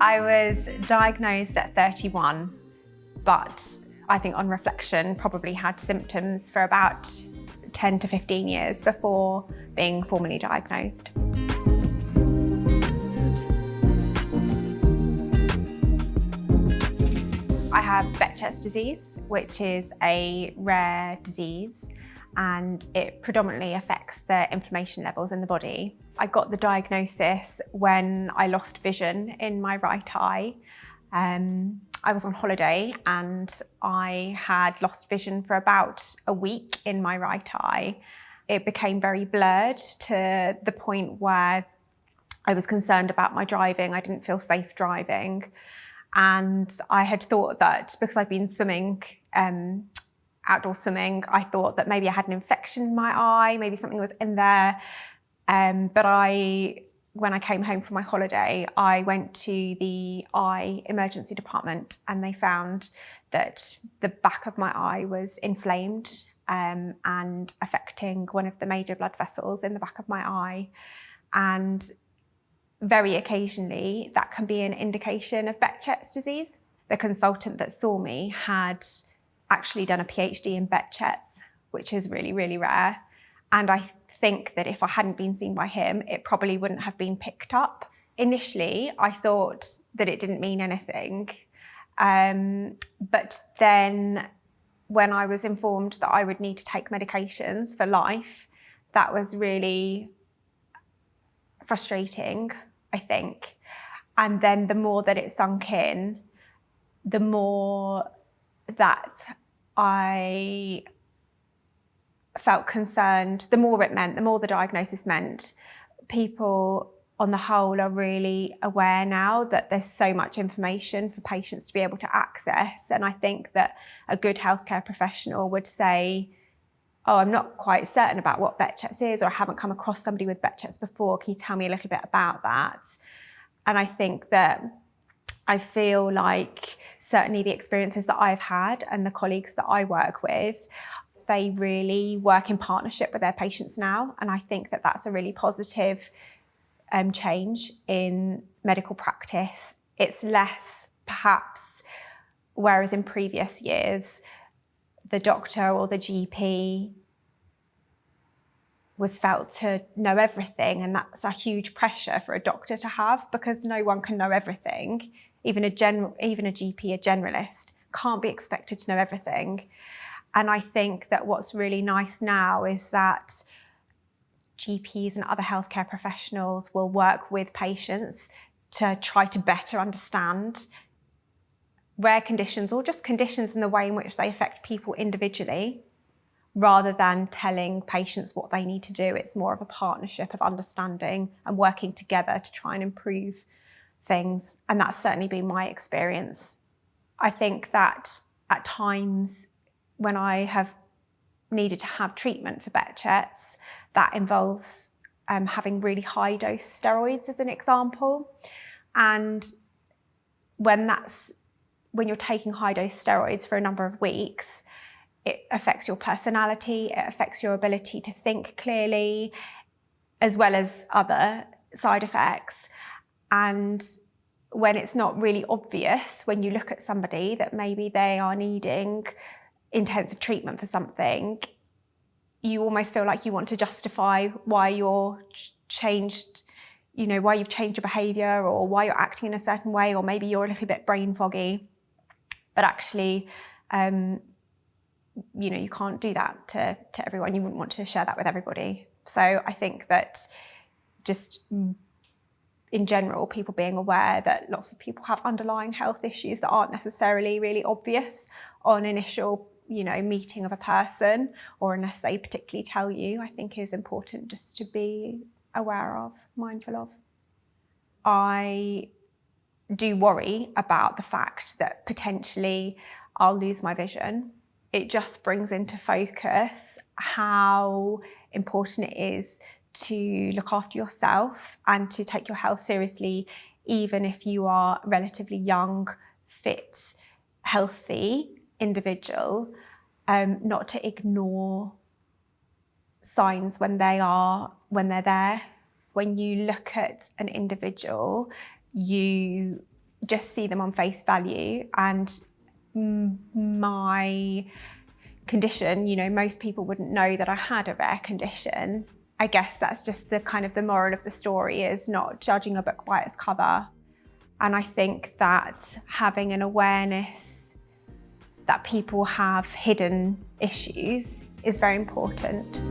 I was diagnosed at 31, but I think on reflection probably had symptoms for about 10 to 15 years before being formally diagnosed. I have Behcet's disease, which is a rare disease, and it predominantly affects the inflammation levels in the body. I got the diagnosis when I lost vision in my right eye. I was on holiday and I had lost vision for about a week in my right eye. It became very blurred to the point where I was concerned about my driving. I didn't feel safe driving. And I had thought that because I'd been swimming, outdoor swimming, I thought that maybe I had an infection in my eye, maybe something was in there. But when I came home from my holiday, I went to the eye emergency department and they found that the back of my eye was inflamed and affecting one of the major blood vessels in the back of my eye. And very occasionally, that can be an indication of Behcet's disease. The consultant that saw me had actually done a PhD in Bechet's, which is really, really rare. And I think that if I hadn't been seen by him, it probably wouldn't have been picked up. Initially, I thought that it didn't mean anything. But then when I was informed that I would need to take medications for life, that was really frustrating, I think. And then the more that it sunk in, the more that I felt concerned, the more it meant, the more the diagnosis meant. People on the whole are really aware now that there's so much information for patients to be able to access. And I think that a good healthcare professional would say, oh, I'm not quite certain about what Behcet's is, or I haven't come across somebody with Behcet's before. Can you tell me a little bit about that? And I think that I feel like certainly the experiences that I've had and the colleagues that I work with, they really work in partnership with their patients now. And I think that that's a really positive change in medical practice. It's less, perhaps, whereas in previous years, the doctor or the GP was felt to know everything, and that's a huge pressure for a doctor to have because no one can know everything. Even a GP, a generalist, can't be expected to know everything. And I think that what's really nice now is that GPs and other healthcare professionals will work with patients to try to better understand rare conditions or just conditions in the way in which they affect people individually, rather than telling patients what they need to do. It's more of a partnership of understanding and working together to try and improve things. And that's certainly been my experience. I think that at times when I have needed to have treatment for Behcet's, that involves having really high dose steroids as an example. And when you're taking high dose steroids for a number of weeks, it affects your personality, it affects your ability to think clearly, as well as other side effects. And when it's not really obvious, when you look at somebody that maybe they are needing intensive treatment for something, you almost feel like you want to justify why you've changed your behaviour, or why you're acting in a certain way, or maybe you're a little bit brain foggy. But actually, you can't do that to everyone. You wouldn't want to share that with everybody. So I think that just in general, people being aware that lots of people have underlying health issues that aren't necessarily really obvious on initial, meeting of a person, or unless they particularly tell you, I think is important just to be aware of, mindful of. I do worry about the fact that potentially I'll lose my vision. It just brings into focus how important it is to look after yourself and to take your health seriously, even if you are a relatively young, fit, healthy individual, not to ignore signs when they're there. When you look at an individual, you just see them on face value. And my condition, you know, most people wouldn't know that I had a rare condition. I guess that's just the kind of the moral of the story, is not judging a book by its cover. And I think that having an awareness that people have hidden issues is very important.